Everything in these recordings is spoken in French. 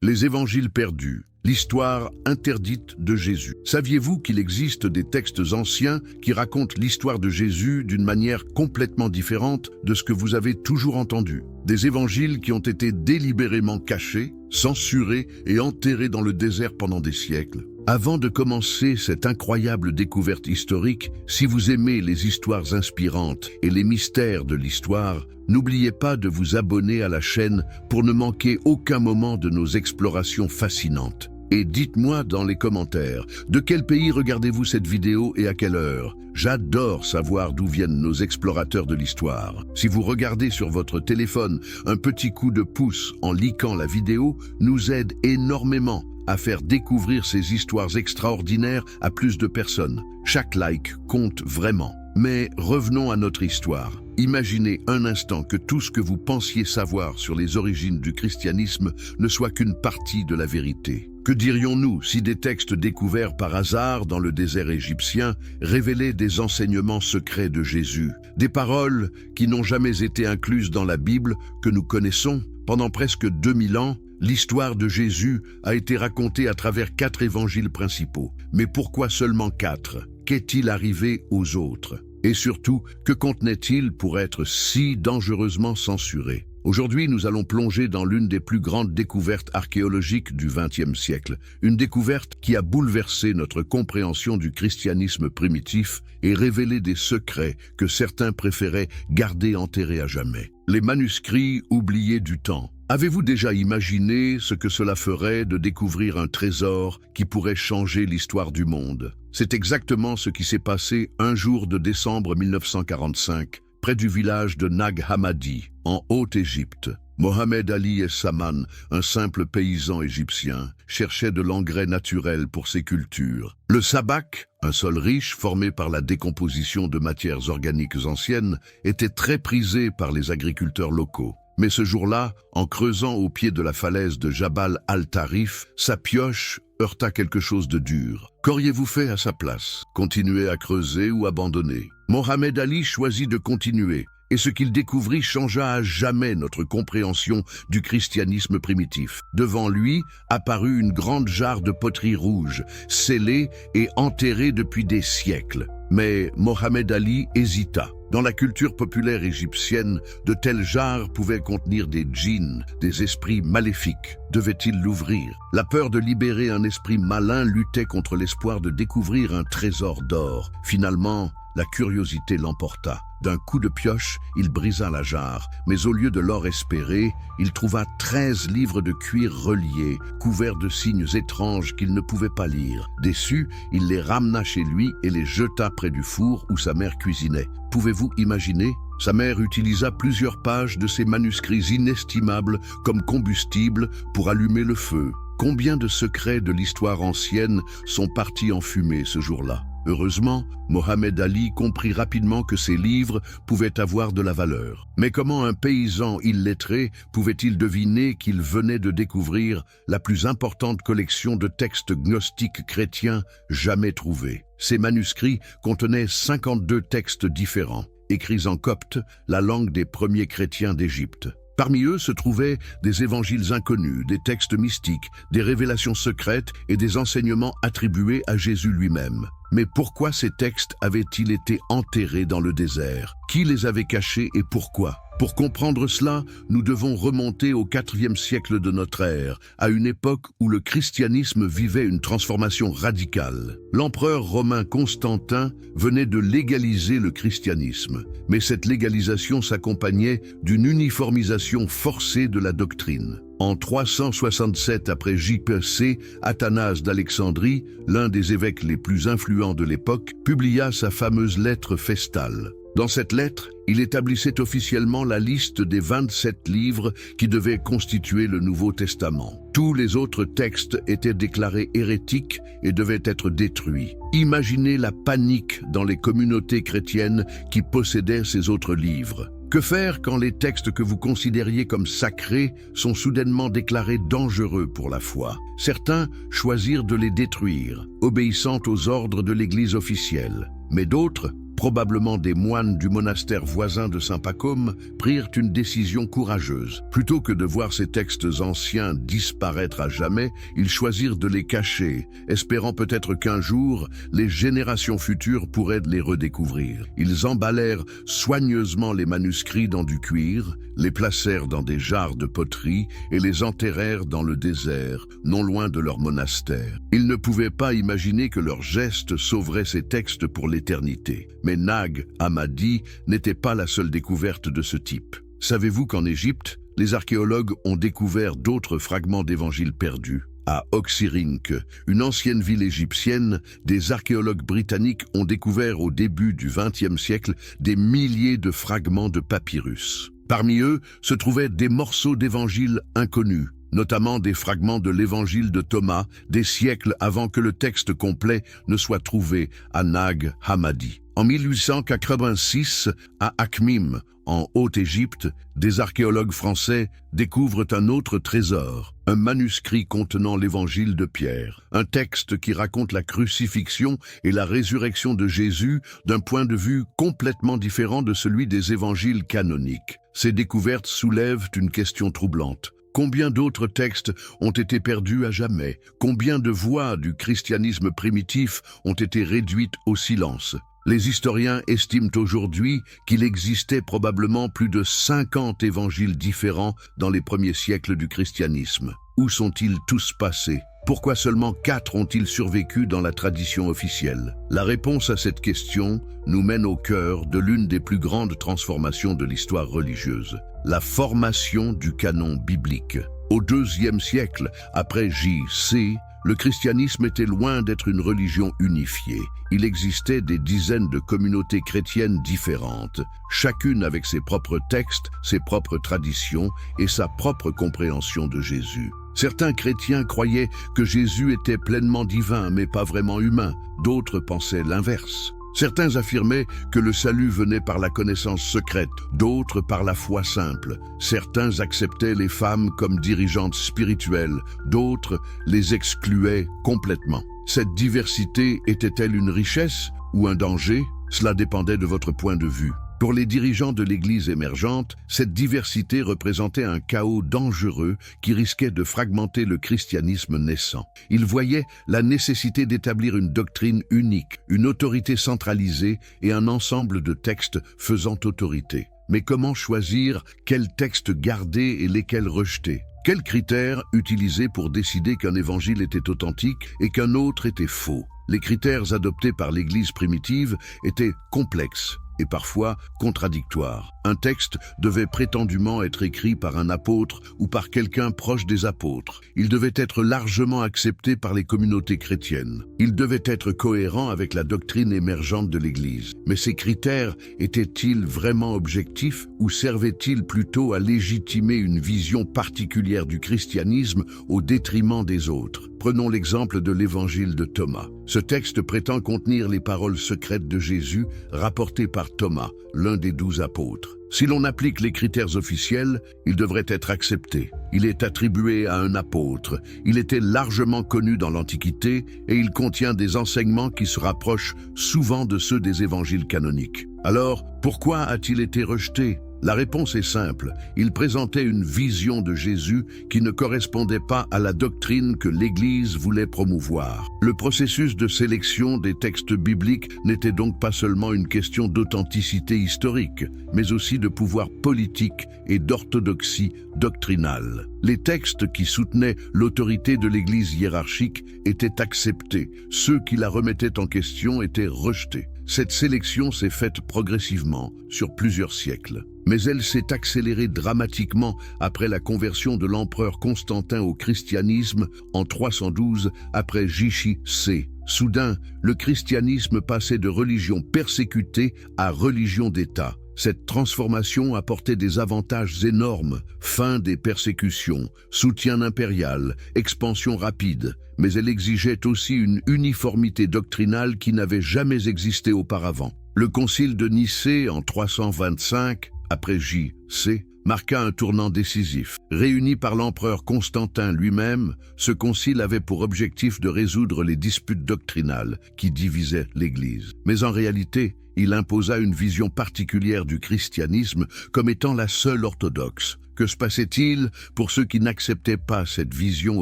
Les évangiles perdus, l'histoire interdite de Jésus. Saviez-vous qu'il existe des textes anciens qui racontent l'histoire de Jésus d'une manière complètement différente de ce que vous avez toujours entendu? Des évangiles qui ont été délibérément cachés, censurés et enterrés dans le désert pendant des siècles. Avant de commencer cette incroyable découverte historique, si vous aimez les histoires inspirantes et les mystères de l'histoire, n'oubliez pas de vous abonner à la chaîne pour ne manquer aucun moment de nos explorations fascinantes. Et dites-moi dans les commentaires, de quel pays regardez-vous cette vidéo et à quelle heure? J'adore savoir d'où viennent nos explorateurs de l'histoire. Si vous regardez sur votre téléphone, un petit coup de pouce en likant la vidéo nous aide énormément à faire découvrir ces histoires extraordinaires à plus de personnes. Chaque like compte vraiment. Mais revenons à notre histoire. Imaginez un instant que tout ce que vous pensiez savoir sur les origines du christianisme ne soit qu'une partie de la vérité. Que dirions-nous si des textes découverts par hasard dans le désert égyptien révélaient des enseignements secrets de Jésus, des paroles qui n'ont jamais été incluses dans la Bible que nous connaissons? Pendant presque 2000 ans, l'histoire de Jésus a été racontée à travers 4 évangiles principaux. Mais pourquoi seulement 4? Qu'est-il arrivé aux autres? Et surtout, que contenait-il pour être si dangereusement censuré? Aujourd'hui, nous allons plonger dans l'une des plus grandes découvertes archéologiques du XXe siècle, une découverte qui a bouleversé notre compréhension du christianisme primitif et révélé des secrets que certains préféraient garder enterrés à jamais. Les manuscrits oubliés du temps. Avez-vous déjà imaginé ce que cela ferait de découvrir un trésor qui pourrait changer l'histoire du monde? C'est exactement ce qui s'est passé un jour de décembre 1945, près du village de Nag Hammadi, en Haute-Égypte. Mohamed Ali Es-Saman, un simple paysan égyptien, cherchait de l'engrais naturel pour ses cultures. Le sabak, un sol riche formé par la décomposition de matières organiques anciennes, était très prisé par les agriculteurs locaux. Mais ce jour-là, en creusant au pied de la falaise de Jabal al-Tarif, sa pioche heurta quelque chose de dur. Qu'auriez-vous fait à sa place? Continuer à creuser ou abandonner? Mohamed Ali choisit de continuer, et ce qu'il découvrit changea à jamais notre compréhension du christianisme primitif. Devant lui apparut une grande jarre de poterie rouge, scellée et enterrée depuis des siècles. Mais Mohamed Ali hésita. Dans la culture populaire égyptienne, de telles jarres pouvaient contenir des djinns, des esprits maléfiques. Devait-il l'ouvrir? La peur de libérer un esprit malin luttait contre l'espoir de découvrir un trésor d'or. Finalement, la curiosité l'emporta. D'un coup de pioche, il brisa la jarre, mais au lieu de l'or espéré, il trouva 13 livres de cuir reliés, couverts de signes étranges qu'il ne pouvait pas lire. Déçu, il les ramena chez lui et les jeta près du four où sa mère cuisinait. Pouvez-vous imaginer? Sa mère utilisa plusieurs pages de ces manuscrits inestimables comme combustible pour allumer le feu. Combien de secrets de l'histoire ancienne sont partis en fumée ce jour-là? Heureusement, Mohamed Ali comprit rapidement que ces livres pouvaient avoir de la valeur. Mais comment un paysan illettré pouvait-il deviner qu'il venait de découvrir la plus importante collection de textes gnostiques chrétiens jamais trouvés? Ces manuscrits contenaient 52 textes différents, écrits en copte, la langue des premiers chrétiens d'Égypte. Parmi eux se trouvaient des évangiles inconnus, des textes mystiques, des révélations secrètes et des enseignements attribués à Jésus lui-même. Mais pourquoi ces textes avaient-ils été enterrés dans le désert? Qui les avait cachés et pourquoi? Pour comprendre cela, nous devons remonter au IVe siècle de notre ère, à une époque où le christianisme vivait une transformation radicale. L'empereur romain Constantin venait de légaliser le christianisme, mais cette légalisation s'accompagnait d'une uniformisation forcée de la doctrine. En 367 après J.P.C., Athanase d'Alexandrie, l'un des évêques les plus influents de l'époque, publia sa fameuse lettre festale. Dans cette lettre, il établissait officiellement la liste des 27 livres qui devaient constituer le Nouveau Testament. Tous les autres textes étaient déclarés hérétiques et devaient être détruits. Imaginez la panique dans les communautés chrétiennes qui possédaient ces autres livres. Que faire quand les textes que vous considériez comme sacrés sont soudainement déclarés dangereux pour la foi? Certains choisirent de les détruire, obéissant aux ordres de l'Église officielle. Mais d'autres probablement des moines du monastère voisin de Saint-Pacôme, prirent une décision courageuse. Plutôt que de voir ces textes anciens disparaître à jamais, ils choisirent de les cacher, espérant peut-être qu'un jour, les générations futures pourraient les redécouvrir. Ils emballèrent soigneusement les manuscrits dans du cuir, les placèrent dans des jarres de poterie et les enterrèrent dans le désert, non loin de leur monastère. Ils ne pouvaient pas imaginer que leur geste sauverait ces textes pour l'éternité. Mais Nag Hammadi n'était pas la seule découverte de ce type. Savez-vous qu'en Égypte, les archéologues ont découvert d'autres fragments d'évangiles perdus? À Oxyrhynch, une ancienne ville égyptienne, des archéologues britanniques ont découvert au début du XXe siècle des milliers de fragments de papyrus. Parmi eux se trouvaient des morceaux d'évangiles inconnus, notamment des fragments de l'évangile de Thomas, des siècles avant que le texte complet ne soit trouvé à Nag Hammadi. En 1886, à Akhmim, en Haute-Égypte, des archéologues français découvrent un autre trésor, un manuscrit contenant l'évangile de Pierre, un texte qui raconte la crucifixion et la résurrection de Jésus d'un point de vue complètement différent de celui des évangiles canoniques. Ces découvertes soulèvent une question troublante. Combien d'autres textes ont été perdus à jamais? Combien de voix du christianisme primitif ont été réduites au silence? Les historiens estiment aujourd'hui qu'il existait probablement plus de 50 évangiles différents dans les premiers siècles du christianisme. Où sont-ils tous passés? Pourquoi seulement 4 ont-ils survécu dans la tradition officielle? La réponse à cette question nous mène au cœur de l'une des plus grandes transformations de l'histoire religieuse, la formation du canon biblique. Au IIe siècle, après J.C., le christianisme était loin d'être une religion unifiée. Il existait des dizaines de communautés chrétiennes différentes, chacune avec ses propres textes, ses propres traditions et sa propre compréhension de Jésus. Certains chrétiens croyaient que Jésus était pleinement divin mais pas vraiment humain. D'autres pensaient l'inverse. Certains affirmaient que le salut venait par la connaissance secrète, d'autres par la foi simple. Certains acceptaient les femmes comme dirigeantes spirituelles, d'autres les excluaient complètement. Cette diversité était-elle une richesse ou un danger? Cela dépendait de votre point de vue. Pour les dirigeants de l'Église émergente, cette diversité représentait un chaos dangereux qui risquait de fragmenter le christianisme naissant. Ils voyaient la nécessité d'établir une doctrine unique, une autorité centralisée et un ensemble de textes faisant autorité. Mais comment choisir quels textes garder et lesquels rejeter? Quels critères utiliser pour décider qu'un évangile était authentique et qu'un autre était faux? Les critères adoptés par l'Église primitive étaient complexes et parfois contradictoires. Un texte devait prétendument être écrit par un apôtre ou par quelqu'un proche des apôtres. Il devait être largement accepté par les communautés chrétiennes. Il devait être cohérent avec la doctrine émergente de l'Église. Mais ces critères étaient-ils vraiment objectifs ou servaient-ils plutôt à légitimer une vision particulière du christianisme au détriment des autres? Prenons l'exemple de l'évangile de Thomas. Ce texte prétend contenir les paroles secrètes de Jésus rapportées par Thomas, l'un des 12 apôtres. Si l'on applique les critères officiels, il devrait être accepté. Il est attribué à un apôtre. Il était largement connu dans l'Antiquité et il contient des enseignements qui se rapprochent souvent de ceux des évangiles canoniques. Alors, pourquoi a-t-il été rejeté? La réponse est simple, il présentait une vision de Jésus qui ne correspondait pas à la doctrine que l'Église voulait promouvoir. Le processus de sélection des textes bibliques n'était donc pas seulement une question d'authenticité historique, mais aussi de pouvoir politique et d'orthodoxie doctrinale. Les textes qui soutenaient l'autorité de l'Église hiérarchique étaient acceptés, ceux qui la remettaient en question étaient rejetés. Cette sélection s'est faite progressivement, sur plusieurs siècles. Mais elle s'est accélérée dramatiquement après la conversion de l'empereur Constantin au christianisme en 312 après J.C. Soudain, le christianisme passait de religion persécutée à religion d'État. Cette transformation apportait des avantages énormes, fin des persécutions, soutien impérial, expansion rapide, mais elle exigeait aussi une uniformité doctrinale qui n'avait jamais existé auparavant. Le concile de Nicée en 325, après J.C., marqua un tournant décisif. Réuni par l'empereur Constantin lui-même, ce concile avait pour objectif de résoudre les disputes doctrinales qui divisaient l'Église. Mais en réalité, il imposa une vision particulière du christianisme comme étant la seule orthodoxe. Que se passait-il pour ceux qui n'acceptaient pas cette vision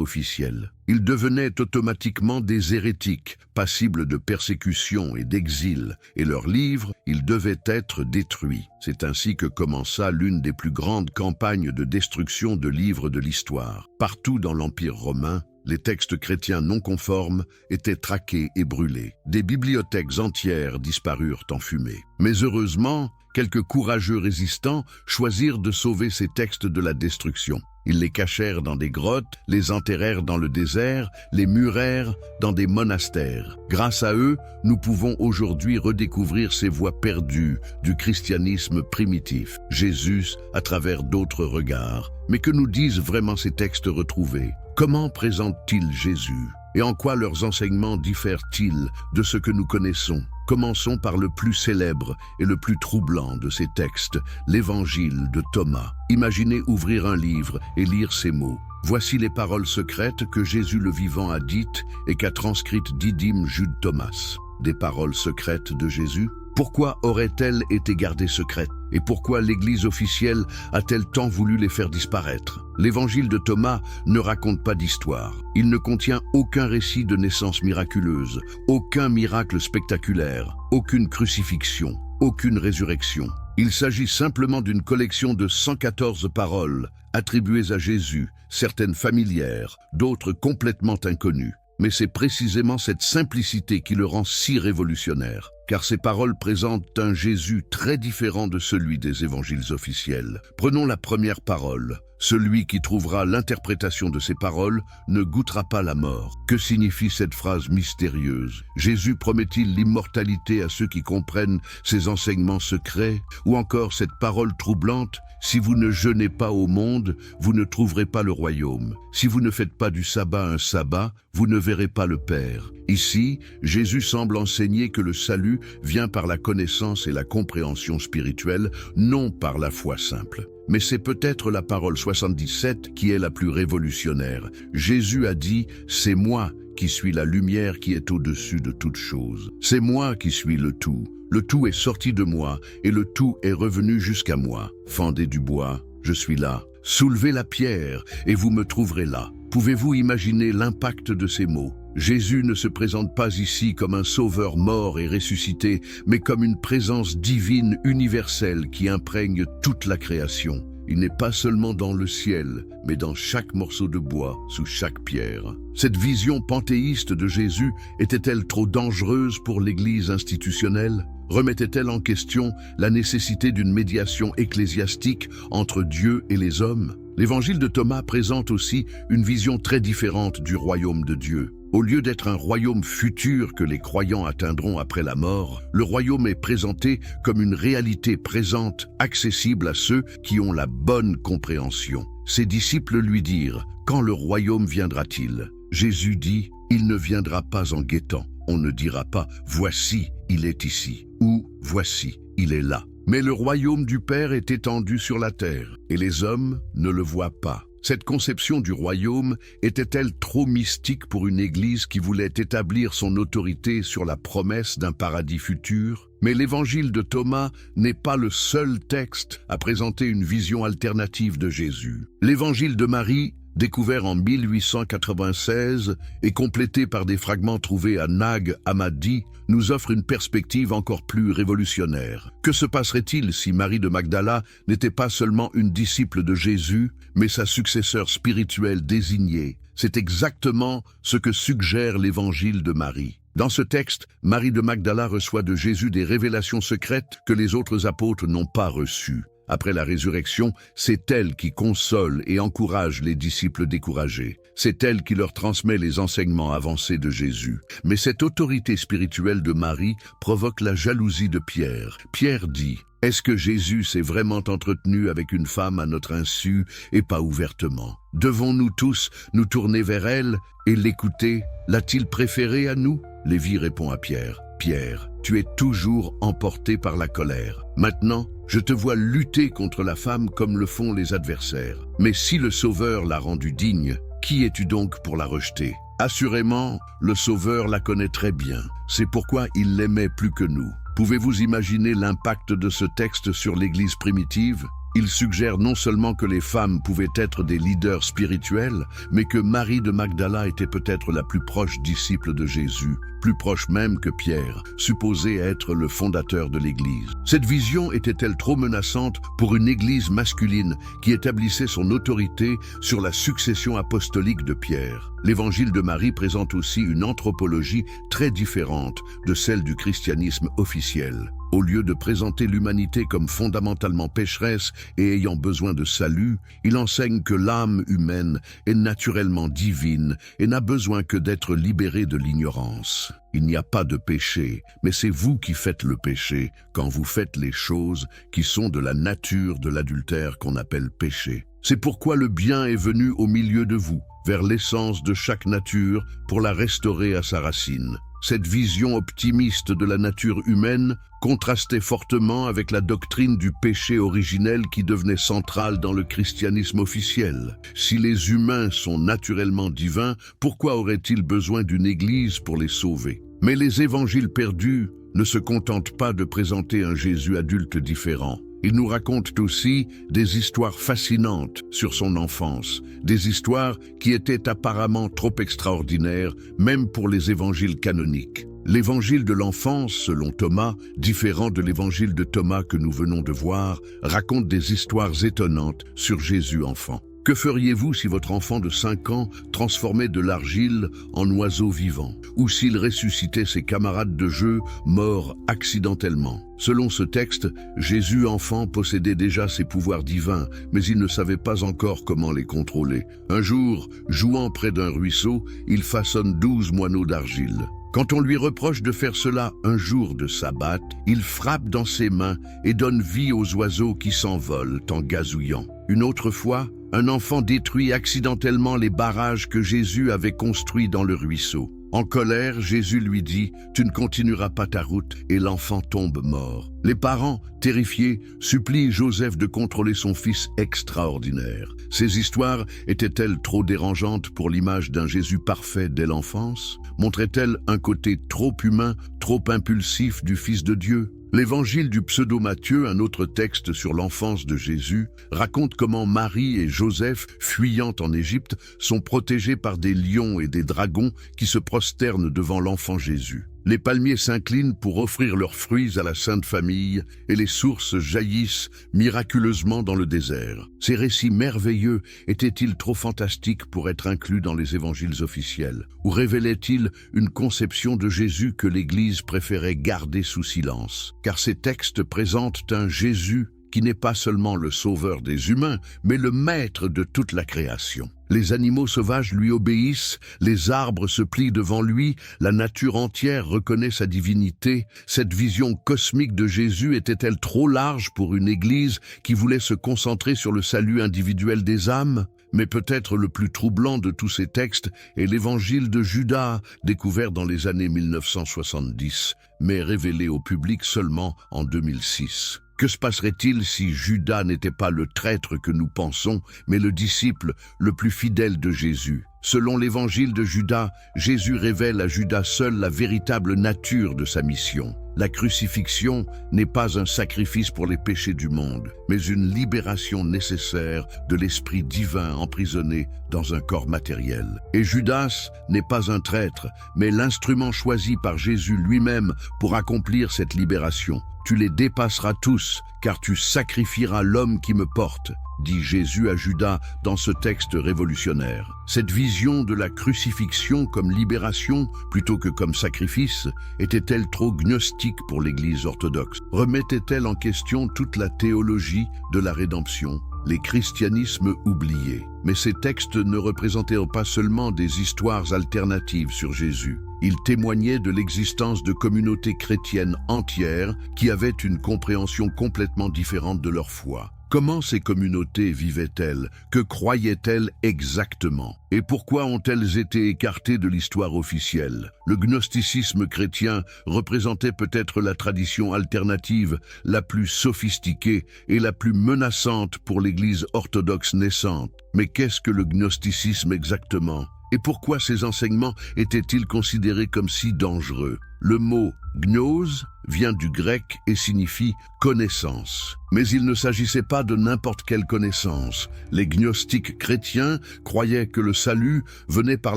officielle? Ils devenaient automatiquement des hérétiques, passibles de persécution et d'exil, et leurs livres, ils devaient être détruits. C'est ainsi que commença l'une des plus grandes campagnes de destruction de livres de l'histoire. Partout dans l'Empire romain, les textes chrétiens non conformes étaient traqués et brûlés. Des bibliothèques entières disparurent en fumée. Mais heureusement, quelques courageux résistants choisirent de sauver ces textes de la destruction. Ils les cachèrent dans des grottes, les enterrèrent dans le désert, les murèrent dans des monastères. Grâce à eux, nous pouvons aujourd'hui redécouvrir ces voies perdues du christianisme primitif, Jésus à travers d'autres regards. Mais que nous disent vraiment ces textes retrouvés? Comment présentent-ils Jésus? Et en quoi leurs enseignements diffèrent-ils de ce que nous connaissons? Commençons par le plus célèbre et le plus troublant de ces textes, l'Évangile de Thomas. Imaginez ouvrir un livre et lire ces mots. Voici les paroles secrètes que Jésus le vivant a dites et qu'a transcrites Didyme Jude Thomas. Des paroles secrètes de Jésus? Pourquoi auraient-elles été gardées secrètes? Et pourquoi l'Église officielle a-t-elle tant voulu les faire disparaître? L'Évangile de Thomas ne raconte pas d'histoire. Il ne contient aucun récit de naissance miraculeuse, aucun miracle spectaculaire, aucune crucifixion, aucune résurrection. Il s'agit simplement d'une collection de 114 paroles attribuées à Jésus, certaines familières, d'autres complètement inconnues. Mais c'est précisément cette simplicité qui le rend si révolutionnaire, car ces paroles présentent un Jésus très différent de celui des évangiles officiels. Prenons la première parole. Celui qui trouvera l'interprétation de ces paroles ne goûtera pas la mort. Que signifie cette phrase mystérieuse? Jésus promet-il l'immortalité à ceux qui comprennent ses enseignements secrets? Ou encore cette parole troublante: si vous ne jeûnez pas au monde, vous ne trouverez pas le royaume. Si vous ne faites pas du sabbat un sabbat, vous ne verrez pas le Père. Ici, Jésus semble enseigner que le salut vient par la connaissance et la compréhension spirituelle, non par la foi simple. Mais c'est peut-être la parole 77 qui est la plus révolutionnaire. Jésus a dit « C'est moi qui suis la lumière qui est au-dessus de toute chose. C'est moi qui suis le tout. Le tout est sorti de moi et le tout est revenu jusqu'à moi. Fendez du bois, je suis là. Soulevez la pierre et vous me trouverez là. » Pouvez-vous imaginer l'impact de ces mots? Jésus ne se présente pas ici comme un sauveur mort et ressuscité, mais comme une présence divine universelle qui imprègne toute la création. Il n'est pas seulement dans le ciel, mais dans chaque morceau de bois, sous chaque pierre. Cette vision panthéiste de Jésus était-elle trop dangereuse pour l'Église institutionnelle? Remettait-elle en question la nécessité d'une médiation ecclésiastique entre Dieu et les hommes? L'Évangile de Thomas présente aussi une vision très différente du royaume de Dieu. Au lieu d'être un royaume futur que les croyants atteindront après la mort, le royaume est présenté comme une réalité présente, accessible à ceux qui ont la bonne compréhension. Ses disciples lui dirent « Quand le royaume viendra-t-il » Jésus dit « Il ne viendra pas en guettant. On ne dira pas « Voici, il est ici » ou « Voici, il est là ». Mais le royaume du Père est étendu sur la terre, et les hommes ne le voient pas. Cette conception du royaume était-elle trop mystique pour une Église qui voulait établir son autorité sur la promesse d'un paradis futur? Mais l'Évangile de Thomas n'est pas le seul texte à présenter une vision alternative de Jésus. L'Évangile de Marie, découvert en 1896 et complété par des fragments trouvés à Nag Hammadi, nous offre une perspective encore plus révolutionnaire. Que se passerait-il si Marie de Magdala n'était pas seulement une disciple de Jésus, mais sa successeur spirituelle désignée? C'est exactement ce que suggère l'Évangile de Marie. Dans ce texte, Marie de Magdala reçoit de Jésus des révélations secrètes que les autres apôtres n'ont pas reçues. Après la résurrection, c'est elle qui console et encourage les disciples découragés. C'est elle qui leur transmet les enseignements avancés de Jésus. Mais cette autorité spirituelle de Marie provoque la jalousie de Pierre. Pierre dit « Est-ce que Jésus s'est vraiment entretenu avec une femme à notre insu et pas ouvertement? Devons-nous tous nous tourner vers elle et l'écouter? L'a-t-il préférée à nous ?» Lévi répond à Pierre « Pierre, tu es toujours emporté par la colère. Maintenant, je te vois lutter contre la femme comme le font les adversaires. Mais si le Sauveur l'a rendue digne, qui es-tu donc pour la rejeter? Assurément, le Sauveur la connaît très bien. C'est pourquoi il l'aimait plus que nous. Pouvez-vous imaginer l'impact de ce texte sur l'Église primitive? Il suggère non seulement que les femmes pouvaient être des leaders spirituels, mais que Marie de Magdala était peut-être la plus proche disciple de Jésus, plus proche même que Pierre, supposé être le fondateur de l'Église. Cette vision était-elle trop menaçante pour une Église masculine qui établissait son autorité sur la succession apostolique de Pierre? L'Évangile de Marie présente aussi une anthropologie très différente de celle du christianisme officiel. Au lieu de présenter l'humanité comme fondamentalement pécheresse et ayant besoin de salut, il enseigne que l'âme humaine est naturellement divine et n'a besoin que d'être libérée de l'ignorance. Il n'y a pas de péché, mais c'est vous qui faites le péché quand vous faites les choses qui sont de la nature de l'adultère qu'on appelle péché. C'est pourquoi le bien est venu au milieu de vous, vers l'essence de chaque nature, pour la restaurer à sa racine. Cette vision optimiste de la nature humaine contrastait fortement avec la doctrine du péché originel qui devenait centrale dans le christianisme officiel. Si les humains sont naturellement divins, pourquoi auraient-ils besoin d'une église pour les sauver? Mais les évangiles perdus ne se contentent pas de présenter un Jésus adulte différent. Ils nous racontent aussi des histoires fascinantes sur son enfance, des histoires qui étaient apparemment trop extraordinaires, même pour les évangiles canoniques. L'évangile de l'enfance, selon Thomas, différent de l'évangile de Thomas que nous venons de voir, raconte des histoires étonnantes sur Jésus enfant. Que feriez-vous si votre enfant de 5 ans transformait de l'argile en oiseau vivant, ou s'il ressuscitait ses camarades de jeu morts accidentellement? Selon ce texte, Jésus enfant possédait déjà ses pouvoirs divins, mais il ne savait pas encore comment les contrôler. Un jour, jouant près d'un ruisseau, il façonne 12 moineaux d'argile. Quand on lui reproche de faire cela un jour de sabbat, il frappe dans ses mains et donne vie aux oiseaux qui s'envolent en gazouillant. Une autre fois, un enfant détruit accidentellement les barrages que Jésus avait construits dans le ruisseau. En colère, Jésus lui dit « Tu ne continueras pas ta route » et l'enfant tombe mort. Les parents, terrifiés, supplient Joseph de contrôler son fils extraordinaire. Ces histoires étaient-elles trop dérangeantes pour l'image d'un Jésus parfait dès l'enfance? Montraient-elles un côté trop humain, trop impulsif du Fils de Dieu? L'évangile du pseudo-Matthieu, un autre texte sur l'enfance de Jésus, raconte comment Marie et Joseph, fuyant en Égypte, sont protégés par des lions et des dragons qui se prosternent devant l'enfant Jésus. Les palmiers s'inclinent pour offrir leurs fruits à la Sainte Famille et les sources jaillissent miraculeusement dans le désert. Ces récits merveilleux étaient-ils trop fantastiques pour être inclus dans les évangiles officiels? Ou révélaient-ils une conception de Jésus que l'Église préférait garder sous silence? Car ces textes présentent un Jésus qui n'est pas seulement le sauveur des humains, mais le maître de toute la création. Les animaux sauvages lui obéissent, les arbres se plient devant lui, la nature entière reconnaît sa divinité. Cette vision cosmique de Jésus était-elle trop large pour une Église qui voulait se concentrer sur le salut individuel des âmes? Mais peut-être le plus troublant de tous ces textes est l'évangile de Judas, découvert dans les années 1970, mais révélé au public seulement en 2006. Que se passerait-il si Judas n'était pas le traître que nous pensons, mais le disciple le plus fidèle de Jésus? Selon l'évangile de Judas, Jésus révèle à Judas seul la véritable nature de sa mission. La crucifixion n'est pas un sacrifice pour les péchés du monde, mais une libération nécessaire de l'esprit divin emprisonné dans un corps matériel. Et Judas n'est pas un traître, mais l'instrument choisi par Jésus lui-même pour accomplir cette libération. Tu les dépasseras tous, car tu sacrifieras l'homme qui me porte, dit Jésus à Judas dans ce texte révolutionnaire. Cette vision de la crucifixion comme libération plutôt que comme sacrifice était-elle trop gnostique pour l'Église orthodoxe? Remettait-elle en question toute la théologie de la rédemption, les christianismes oubliés? Mais ces textes ne représentaient pas seulement des histoires alternatives sur Jésus. Ils témoignaient de l'existence de communautés chrétiennes entières qui avaient une compréhension complètement différente de leur foi. Comment ces communautés vivaient-elles? Que croyaient-elles exactement? Et pourquoi ont-elles été écartées de l'histoire officielle? Le gnosticisme chrétien représentait peut-être la tradition alternative la plus sophistiquée et la plus menaçante pour l'Église orthodoxe naissante. Mais qu'est-ce que le gnosticisme exactement? Et pourquoi ces enseignements étaient-ils considérés comme si dangereux? Le mot Gnose vient du grec et signifie connaissance. Mais il ne s'agissait pas de n'importe quelle connaissance. Les gnostiques chrétiens croyaient que le salut venait par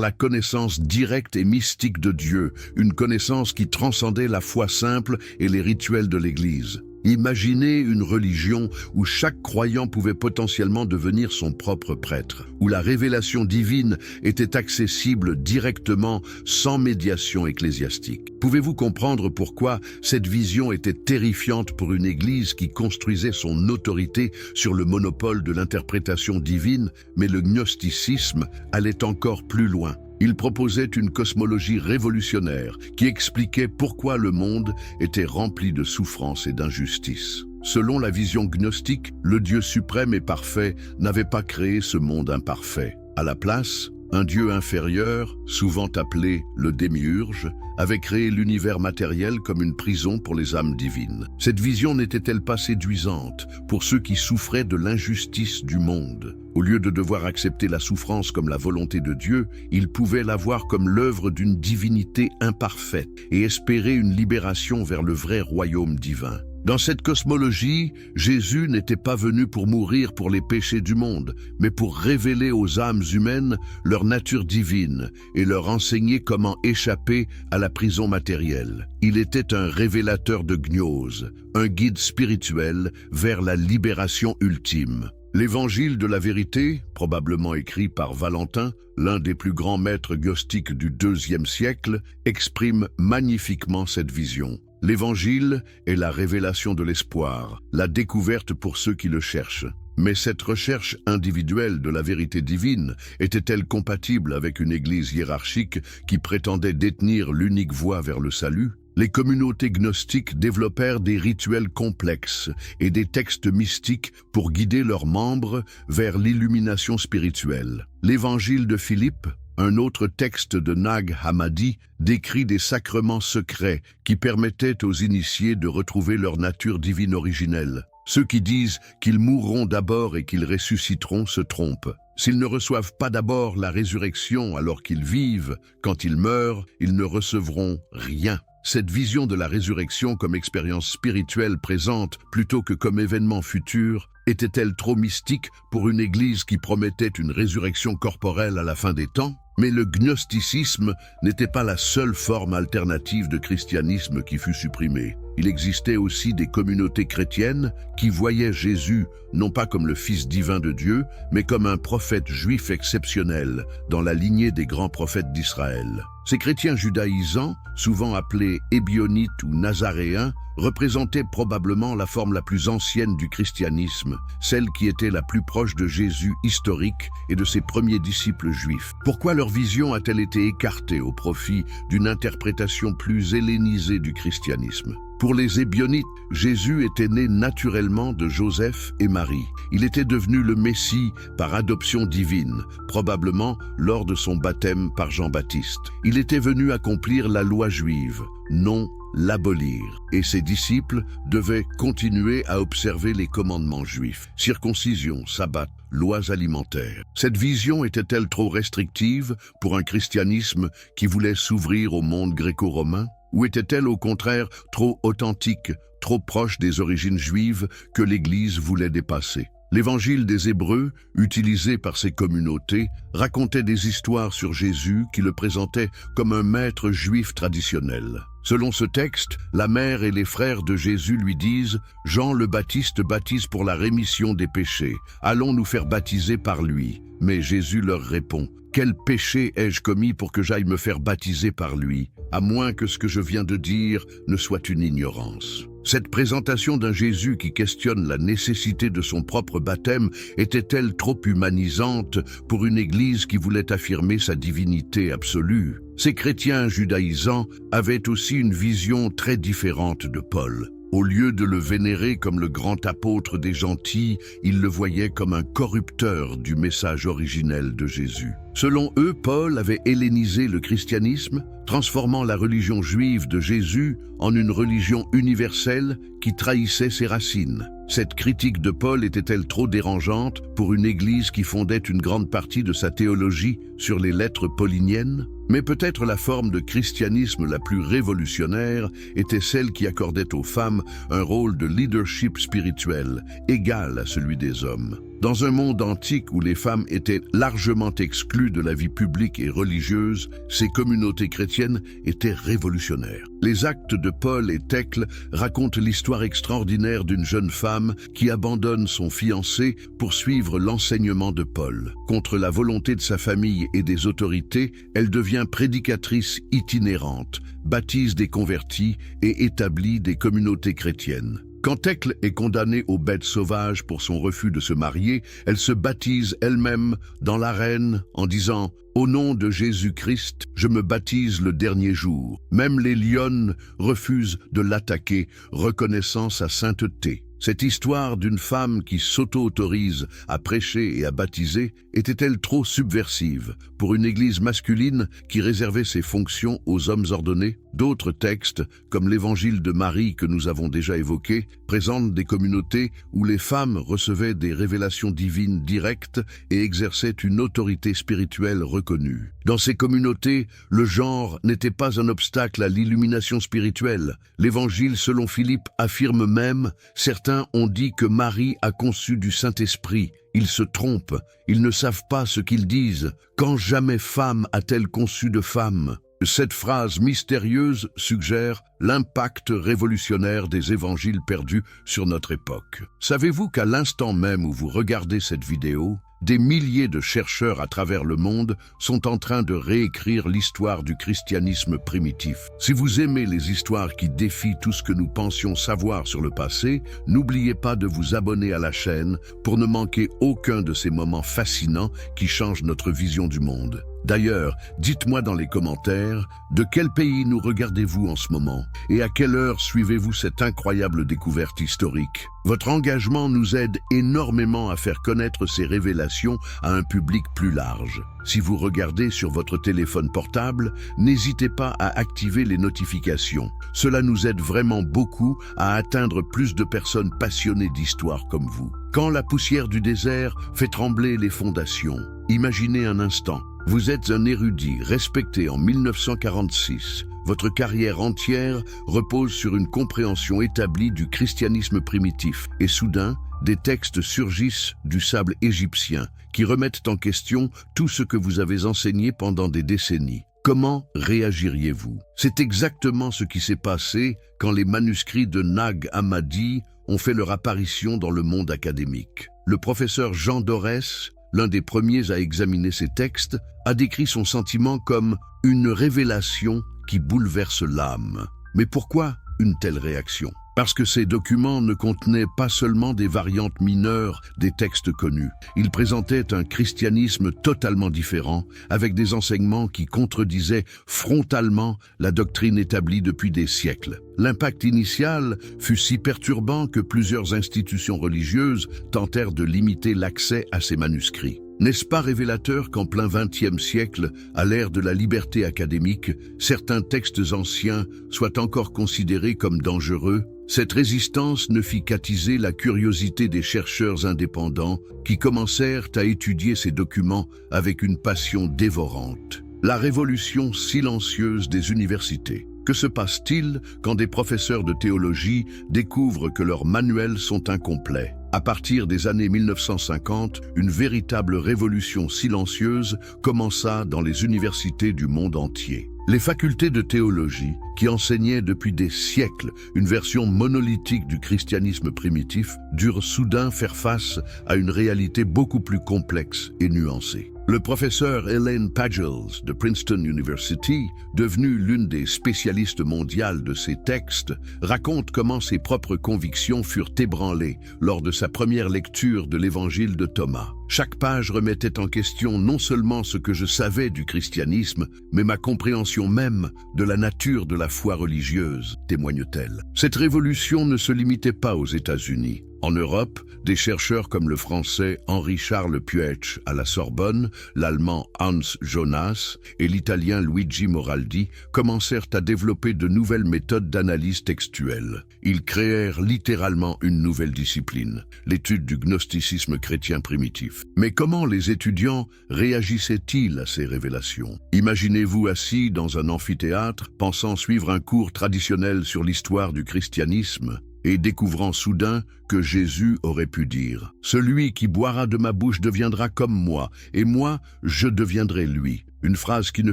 la connaissance directe et mystique de Dieu, une connaissance qui transcendait la foi simple et les rituels de l'Église. Imaginez une religion où chaque croyant pouvait potentiellement devenir son propre prêtre, où la révélation divine était accessible directement sans médiation ecclésiastique. Pouvez-vous comprendre pourquoi cette vision était terrifiante pour une Église qui construisait son autorité sur le monopole de l'interprétation divine, mais le gnosticisme allait encore plus loin. Il proposait une cosmologie révolutionnaire qui expliquait pourquoi le monde était rempli de souffrance et d'injustice. Selon la vision gnostique, le Dieu suprême et parfait n'avait pas créé ce monde imparfait. À la place, un Dieu inférieur, souvent appelé le démiurge, avait créé l'univers matériel comme une prison pour les âmes divines. Cette vision n'était-elle pas séduisante pour ceux qui souffraient de l'injustice du monde? Au lieu de devoir accepter la souffrance comme la volonté de Dieu, ils pouvaient la voir comme l'œuvre d'une divinité imparfaite et espérer une libération vers le vrai royaume divin. Dans cette cosmologie, Jésus n'était pas venu pour mourir pour les péchés du monde, mais pour révéler aux âmes humaines leur nature divine et leur enseigner comment échapper à la prison matérielle. Il était un révélateur de gnose, un guide spirituel vers la libération ultime. L'Évangile de la vérité, probablement écrit par Valentin, l'un des plus grands maîtres gnostiques du IIe siècle, exprime magnifiquement cette vision. L'Évangile est la révélation de l'espoir, la découverte pour ceux qui le cherchent. Mais cette recherche individuelle de la vérité divine était-elle compatible avec une Église hiérarchique qui prétendait détenir l'unique voie vers le salut? Les communautés gnostiques développèrent des rituels complexes et des textes mystiques pour guider leurs membres vers l'illumination spirituelle. L'Évangile de Philippe, un autre texte de Nag Hammadi, décrit des sacrements secrets qui permettaient aux initiés de retrouver leur nature divine originelle. Ceux qui disent qu'ils mourront d'abord et qu'ils ressusciteront se trompent. S'ils ne reçoivent pas d'abord la résurrection alors qu'ils vivent, quand ils meurent, ils ne recevront rien. Cette vision de la résurrection comme expérience spirituelle présente plutôt que comme événement futur était-elle trop mystique pour une Église qui promettait une résurrection corporelle à la fin des temps? Mais le gnosticisme n'était pas la seule forme alternative de christianisme qui fut supprimée. Il existait aussi des communautés chrétiennes qui voyaient Jésus non pas comme le Fils divin de Dieu, mais comme un prophète juif exceptionnel dans la lignée des grands prophètes d'Israël. Ces chrétiens judaïsants, souvent appelés ébionites ou nazaréens, représentaient probablement la forme la plus ancienne du christianisme, celle qui était la plus proche de Jésus historique et de ses premiers disciples juifs. Pourquoi leur vision a-t-elle été écartée au profit d'une interprétation plus hellénisée du christianisme? Pour les Ébionites, Jésus était né naturellement de Joseph et Marie. Il était devenu le Messie par adoption divine, probablement lors de son baptême par Jean-Baptiste. Il était venu accomplir la loi juive, non l'abolir, et ses disciples devaient continuer à observer les commandements juifs, circoncision, sabbat, lois alimentaires. Cette vision était-elle trop restrictive pour un christianisme qui voulait s'ouvrir au monde gréco-romain? Ou était-elle au contraire trop authentique, trop proche des origines juives que l'Église voulait dépasser? L'Évangile des Hébreux, utilisé par ces communautés, racontait des histoires sur Jésus qui le présentaient comme un maître juif traditionnel. Selon ce texte, la mère et les frères de Jésus lui disent « Jean le Baptiste baptise pour la rémission des péchés. Allons nous faire baptiser par lui. » Mais Jésus leur répond « Quel péché ai-je commis pour que j'aille me faire baptiser par lui, à moins que ce que je viens de dire ne soit une ignorance. » Cette présentation d'un Jésus qui questionne la nécessité de son propre baptême était-elle trop humanisante pour une Église qui voulait affirmer sa divinité absolue? Ces chrétiens judaïsants avaient aussi une vision très différente de Paul. Au lieu de le vénérer comme le grand apôtre des gentils, ils le voyaient comme un corrupteur du message originel de Jésus. Selon eux, Paul avait hellénisé le christianisme, transformant la religion juive de Jésus en une religion universelle qui trahissait ses racines. Cette critique de Paul était-elle trop dérangeante pour une Église qui fondait une grande partie de sa théologie sur les lettres pauliniennes? Mais peut-être la forme de christianisme la plus révolutionnaire était celle qui accordait aux femmes un rôle de leadership spirituel égal à celui des hommes. Dans un monde antique où les femmes étaient largement exclues de la vie publique et religieuse, ces communautés chrétiennes étaient révolutionnaires. Les actes de Paul et Thècle racontent l'histoire extraordinaire d'une jeune femme qui abandonne son fiancé pour suivre l'enseignement de Paul. Contre la volonté de sa famille et des autorités, elle devient prédicatrice itinérante, baptise des convertis et établit des communautés chrétiennes. Quand Thècle est condamnée aux bêtes sauvages pour son refus de se marier, elle se baptise elle-même dans l'arène en disant « Au nom de Jésus-Christ, je me baptise le dernier jour ». Même les lionnes refusent de l'attaquer, reconnaissant sa sainteté. Cette histoire d'une femme qui s'auto-autorise à prêcher et à baptiser était-elle trop subversive pour une église masculine qui réservait ses fonctions aux hommes ordonnés? D'autres textes, comme l'évangile de Marie que nous avons déjà évoqué, présentent des communautés où les femmes recevaient des révélations divines directes et exerçaient une autorité spirituelle reconnue. Dans ces communautés, le genre n'était pas un obstacle à l'illumination spirituelle. L'évangile selon Philippe affirme même « Certains ont dit que Marie a conçu du Saint-Esprit ». Ils se trompent, ils ne savent pas ce qu'ils disent. Quand jamais femme a-t-elle conçu de femme? Cette phrase mystérieuse suggère l'impact révolutionnaire des évangiles perdus sur notre époque. Savez-vous qu'à l'instant même où vous regardez cette vidéo, des milliers de chercheurs à travers le monde sont en train de réécrire l'histoire du christianisme primitif. Si vous aimez les histoires qui défient tout ce que nous pensions savoir sur le passé, n'oubliez pas de vous abonner à la chaîne pour ne manquer aucun de ces moments fascinants qui changent notre vision du monde. D'ailleurs, dites-moi dans les commentaires, de quel pays nous regardez-vous en ce moment et à quelle heure suivez-vous cette incroyable découverte historique? Votre engagement nous aide énormément à faire connaître ces révélations à un public plus large. Si vous regardez sur votre téléphone portable, n'hésitez pas à activer les notifications. Cela nous aide vraiment beaucoup à atteindre plus de personnes passionnées d'histoire comme vous. Quand la poussière du désert fait trembler les fondations, imaginez un instant. Vous êtes un érudit respecté en 1946. Votre carrière entière repose sur une compréhension établie du christianisme primitif. Et soudain, des textes surgissent du sable égyptien qui remettent en question tout ce que vous avez enseigné pendant des décennies. Comment réagiriez-vous? C'est exactement ce qui s'est passé quand les manuscrits de Nag Hammadi ont fait leur apparition dans le monde académique. Le professeur Jean Dorès, l'un des premiers à examiner ces textes, a décrit son sentiment comme une révélation qui bouleverse l'âme. Mais pourquoi une telle réaction? Parce que ces documents ne contenaient pas seulement des variantes mineures des textes connus. Ils présentaient un christianisme totalement différent, avec des enseignements qui contredisaient frontalement la doctrine établie depuis des siècles. L'impact initial fut si perturbant que plusieurs institutions religieuses tentèrent de limiter l'accès à ces manuscrits. N'est-ce pas révélateur qu'en plein XXe siècle, à l'ère de la liberté académique, certains textes anciens soient encore considérés comme dangereux? Cette résistance ne fit qu'attiser la curiosité des chercheurs indépendants qui commencèrent à étudier ces documents avec une passion dévorante. La révolution silencieuse des universités. Que se passe-t-il quand des professeurs de théologie découvrent que leurs manuels sont incomplets? À partir des années 1950, une véritable révolution silencieuse commença dans les universités du monde entier. Les facultés de théologie, qui enseignaient depuis des siècles une version monolithique du christianisme primitif, durent soudain faire face à une réalité beaucoup plus complexe et nuancée. Le professeur Elaine Pagels de Princeton University, devenue l'une des spécialistes mondiales de ces textes, raconte comment ses propres convictions furent ébranlées lors de sa première lecture de l'évangile de Thomas. Chaque page remettait en question non seulement ce que je savais du christianisme, mais ma compréhension même de la nature de la foi religieuse, témoigne-t-elle. Cette révolution ne se limitait pas aux États-Unis. En Europe, des chercheurs comme le français Henri-Charles Puech à la Sorbonne, l'allemand Hans Jonas et l'italien Luigi Moraldi commencèrent à développer de nouvelles méthodes d'analyse textuelle. Ils créèrent littéralement une nouvelle discipline, l'étude du gnosticisme chrétien primitif. Mais comment les étudiants réagissaient-ils à ces révélations? Imaginez-vous assis dans un amphithéâtre, pensant suivre un cours traditionnel sur l'histoire du christianisme, et découvrant soudain que Jésus aurait pu dire « Celui qui boira de ma bouche deviendra comme moi, et moi, je deviendrai lui ». Une phrase qui ne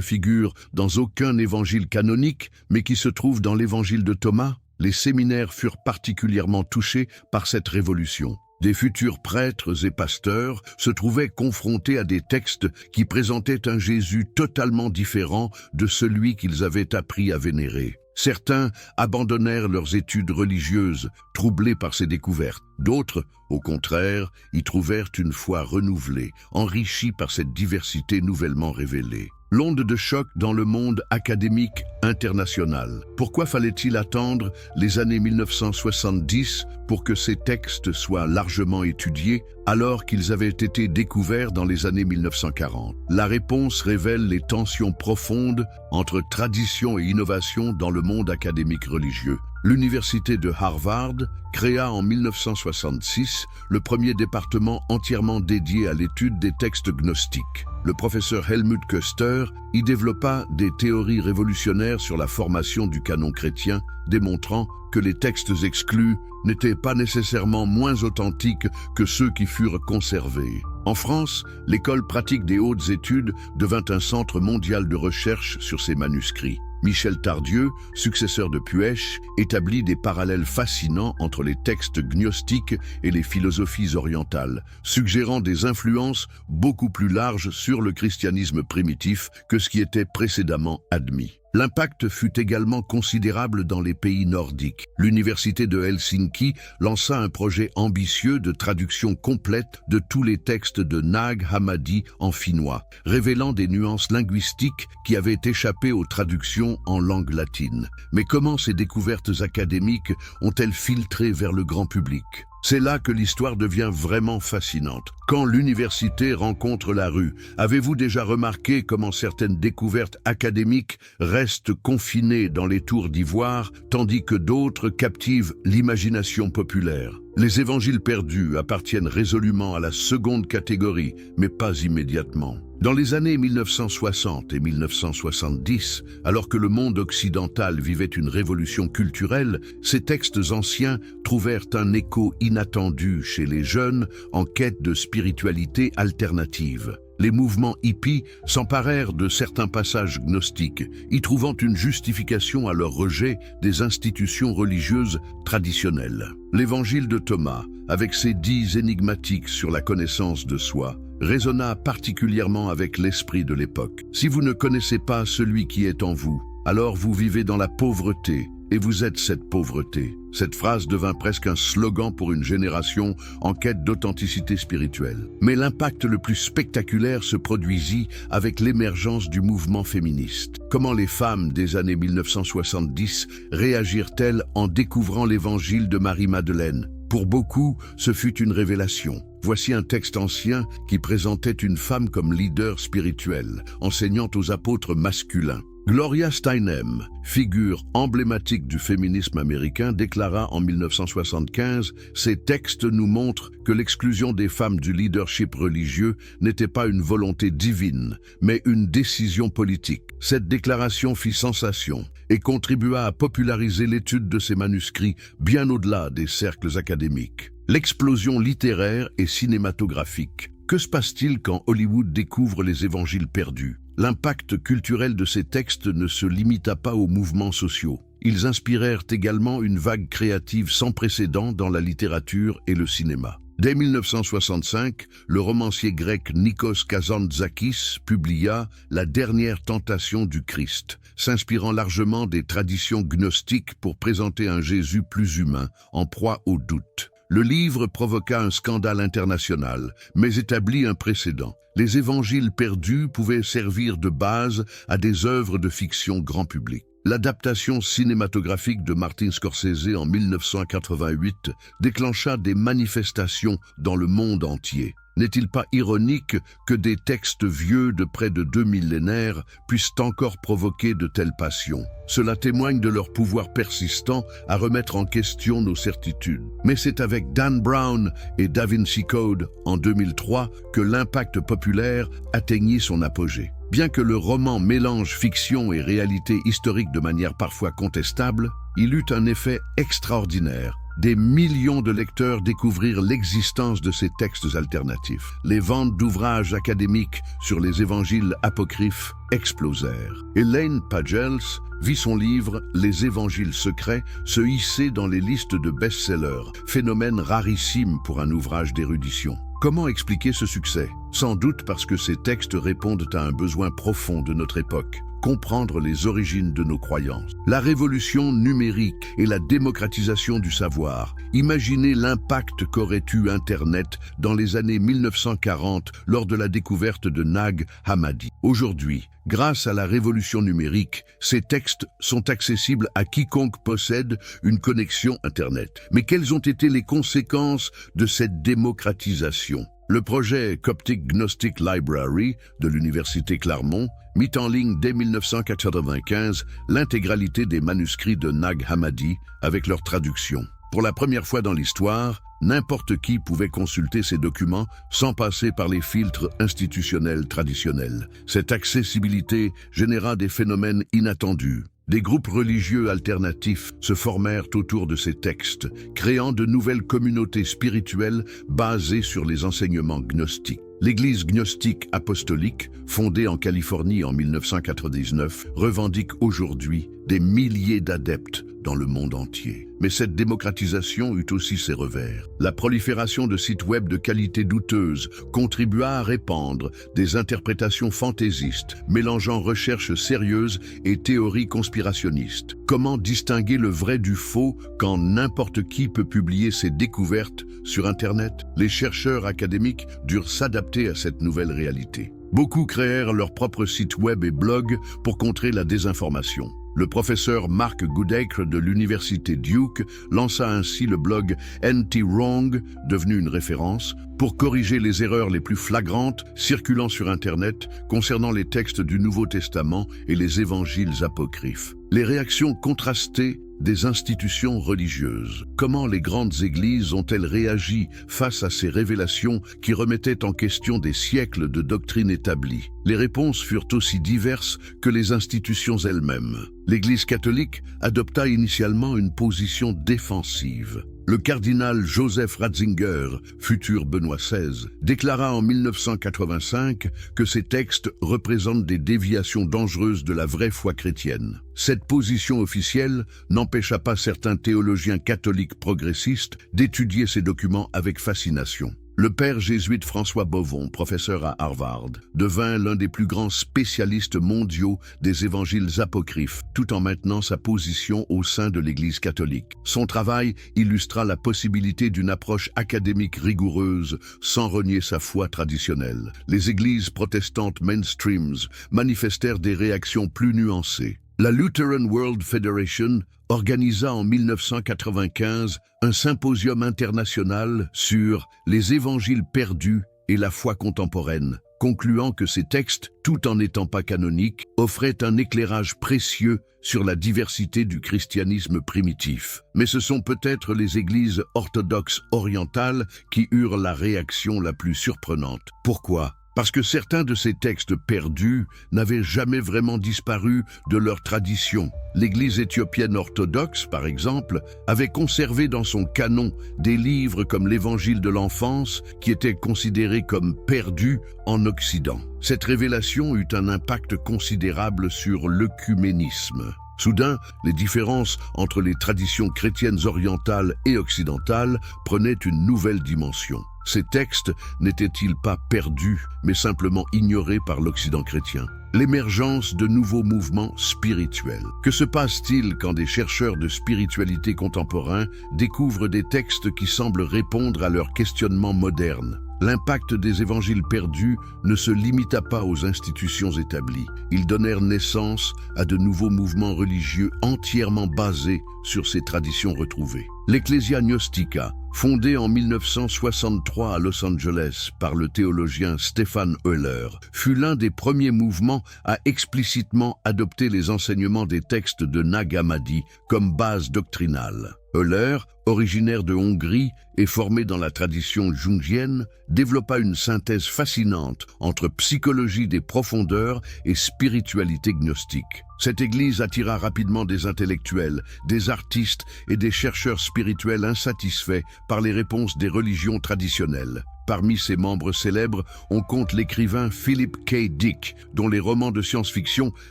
figure dans aucun évangile canonique, mais qui se trouve dans l'évangile de Thomas. Les séminaires furent particulièrement touchés par cette révolution. Des futurs prêtres et pasteurs se trouvaient confrontés à des textes qui présentaient un Jésus totalement différent de celui qu'ils avaient appris à vénérer. Certains abandonnèrent leurs études religieuses, troublés par ces découvertes. D'autres, au contraire, y trouvèrent une foi renouvelée, enrichie par cette diversité nouvellement révélée. L'onde de choc dans le monde académique international. Pourquoi fallait-il attendre les années 1970 pour que ces textes soient largement étudiés alors qu'ils avaient été découverts dans les années 1940? La réponse révèle les tensions profondes entre tradition et innovation dans le monde académique religieux. L'université de Harvard créa en 1966 le premier département entièrement dédié à l'étude des textes gnostiques. Le professeur Helmut Köster y développa des théories révolutionnaires sur la formation du canon chrétien, démontrant que les textes exclus n'étaient pas nécessairement moins authentiques que ceux qui furent conservés. En France, l'école pratique des hautes études devint un centre mondial de recherche sur ces manuscrits. Michel Tardieu, successeur de Puech, établit des parallèles fascinants entre les textes gnostiques et les philosophies orientales, suggérant des influences beaucoup plus larges sur le christianisme primitif que ce qui était précédemment admis. L'impact fut également considérable dans les pays nordiques. L'université de Helsinki lança un projet ambitieux de traduction complète de tous les textes de Nag Hammadi en finnois, révélant des nuances linguistiques qui avaient échappé aux traductions en langue latine. Mais comment ces découvertes académiques ont-elles filtré vers le grand public ? C'est là que l'histoire devient vraiment fascinante. Quand l'université rencontre la rue, avez-vous déjà remarqué comment certaines découvertes académiques restent confinées dans les tours d'ivoire, tandis que d'autres captivent l'imagination populaire? Les évangiles perdus appartiennent résolument à la seconde catégorie, mais pas immédiatement. Dans les années 1960 et 1970, alors que le monde occidental vivait une révolution culturelle, ces textes anciens trouvèrent un écho inattendu chez les jeunes en quête de spiritualité alternative. Les mouvements hippies s'emparèrent de certains passages gnostiques, y trouvant une justification à leur rejet des institutions religieuses traditionnelles. L'évangile de Thomas, avec ses 10 énigmatiques sur la connaissance de soi, résonna particulièrement avec l'esprit de l'époque. Si vous ne connaissez pas celui qui est en vous, alors vous vivez dans la pauvreté, et vous êtes cette pauvreté. Cette phrase devint presque un slogan pour une génération en quête d'authenticité spirituelle. Mais l'impact le plus spectaculaire se produisit avec l'émergence du mouvement féministe. Comment les femmes des années 1970 réagirent-elles en découvrant l'évangile de Marie-Madeleine? Pour beaucoup, ce fut une révélation. Voici un texte ancien qui présentait une femme comme leader spirituel, enseignant aux apôtres masculins. Gloria Steinem, figure emblématique du féminisme américain, déclara en 1975 « Ces textes nous montrent que l'exclusion des femmes du leadership religieux n'était pas une volonté divine, mais une décision politique. » Cette déclaration fit sensation et contribua à populariser l'étude de ces manuscrits bien au-delà des cercles académiques. L'explosion littéraire et cinématographique. Que se passe-t-il quand Hollywood découvre les évangiles perdus? L'impact culturel de ces textes ne se limita pas aux mouvements sociaux. Ils inspirèrent également une vague créative sans précédent dans la littérature et le cinéma. Dès 1965, le romancier grec Nikos Kazantzakis publia La dernière tentation du Christ, s'inspirant largement des traditions gnostiques pour présenter un Jésus plus humain, en proie au doute. Le livre provoqua un scandale international, mais établit un précédent. Les évangiles perdus pouvaient servir de base à des œuvres de fiction grand public. L'adaptation cinématographique de Martin Scorsese en 1988 déclencha des manifestations dans le monde entier. N'est-il pas ironique que des textes vieux de près de 2 millénaires puissent encore provoquer de telles passions? Cela témoigne de leur pouvoir persistant à remettre en question nos certitudes. Mais c'est avec Dan Brown et Da Vinci Code en 2003 que l'impact populaire atteignit son apogée. Bien que le roman mélange fiction et réalité historique de manière parfois contestable, il eut un effet extraordinaire. Des millions de lecteurs découvrirent l'existence de ces textes alternatifs. Les ventes d'ouvrages académiques sur les évangiles apocryphes explosèrent. Elaine Pagels vit son livre « Les évangiles secrets » se hisser dans les listes de best-sellers, phénomène rarissime pour un ouvrage d'érudition. Comment expliquer ce succès? Sans doute parce que ces textes répondent à un besoin profond de notre époque. Comprendre les origines de nos croyances. La révolution numérique et la démocratisation du savoir. Imaginez l'impact qu'aurait eu Internet dans les années 1940 lors de la découverte de Nag Hammadi. Aujourd'hui, grâce à la révolution numérique, ces textes sont accessibles à quiconque possède une connexion Internet. Mais quelles ont été les conséquences de cette démocratisation? Le projet Coptic Gnostic Library de l'Université Claremont mit en ligne dès 1995 l'intégralité des manuscrits de Nag Hammadi avec leur traduction. Pour la première fois dans l'histoire, n'importe qui pouvait consulter ces documents sans passer par les filtres institutionnels traditionnels. Cette accessibilité généra des phénomènes inattendus. Des groupes religieux alternatifs se formèrent autour de ces textes, créant de nouvelles communautés spirituelles basées sur les enseignements gnostiques. L'Église gnostique apostolique, fondée en Californie en 1999, revendique aujourd'hui des milliers d'adeptes dans le monde entier. Mais cette démocratisation eut aussi ses revers. La prolifération de sites web de qualité douteuse contribua à répandre des interprétations fantaisistes, mélangeant recherche sérieuse et théories conspirationnistes. Comment distinguer le vrai du faux quand n'importe qui peut publier ses découvertes sur Internet? Les chercheurs académiques durent s'adapter à cette nouvelle réalité. Beaucoup créèrent leur propre site web et blog pour contrer la désinformation. Le professeur Mark Goodacre de l'université Duke lança ainsi le blog NT Wrong, devenu une référence, pour corriger les erreurs les plus flagrantes circulant sur Internet concernant les textes du Nouveau Testament et les évangiles apocryphes. Les réactions contrastées des institutions religieuses. Comment les grandes églises ont-elles réagi face à ces révélations qui remettaient en question des siècles de doctrines établies? Les réponses furent aussi diverses que les institutions elles-mêmes. L'Église catholique adopta initialement une position défensive. Le cardinal Joseph Ratzinger, futur Benoît XVI, déclara en 1985 que ces textes représentent des déviations dangereuses de la vraie foi chrétienne. Cette position officielle n'empêcha pas certains théologiens catholiques progressistes d'étudier ces documents avec fascination. Le père jésuite François Bovon, professeur à Harvard, devint l'un des plus grands spécialistes mondiaux des évangiles apocryphes, tout en maintenant sa position au sein de l'Église catholique. Son travail illustra la possibilité d'une approche académique rigoureuse sans renier sa foi traditionnelle. Les églises protestantes mainstreams manifestèrent des réactions plus nuancées. La Lutheran World Federation organisa en 1995 un symposium international sur les évangiles perdus et la foi contemporaine, concluant que ces textes, tout en n'étant pas canoniques, offraient un éclairage précieux sur la diversité du christianisme primitif. Mais ce sont peut-être les églises orthodoxes orientales qui eurent la réaction la plus surprenante. Pourquoi ? Parce que certains de ces textes perdus n'avaient jamais vraiment disparu de leur tradition. L'Église éthiopienne orthodoxe, par exemple, avait conservé dans son canon des livres comme l'Évangile de l'enfance qui étaient considérés comme perdus en Occident. Cette révélation eut un impact considérable sur l'œcuménisme. Soudain, les différences entre les traditions chrétiennes orientales et occidentales prenaient une nouvelle dimension. Ces textes n'étaient-ils pas perdus, mais simplement ignorés par l'Occident chrétien? L'émergence de nouveaux mouvements spirituels. Que se passe-t-il quand des chercheurs de spiritualité contemporains découvrent des textes qui semblent répondre à leurs questionnements modernes? L'impact des évangiles perdus ne se limita pas aux institutions établies. Ils donnèrent naissance à de nouveaux mouvements religieux entièrement basés sur ces traditions retrouvées. L'Ecclesia Gnostica, fondée en 1963 à Los Angeles par le théologien Stephan Euler, fut l'un des premiers mouvements à explicitement adopter les enseignements des textes de Nag Hammadi comme base doctrinale. Euler, originaire de Hongrie et formé dans la tradition jungienne, développa une synthèse fascinante entre psychologie des profondeurs et spiritualité gnostique. Cette église attira rapidement des intellectuels, des artistes et des chercheurs spirituels insatisfaits par les réponses des religions traditionnelles. Parmi ses membres célèbres, on compte l'écrivain Philip K. Dick, dont les romans de science-fiction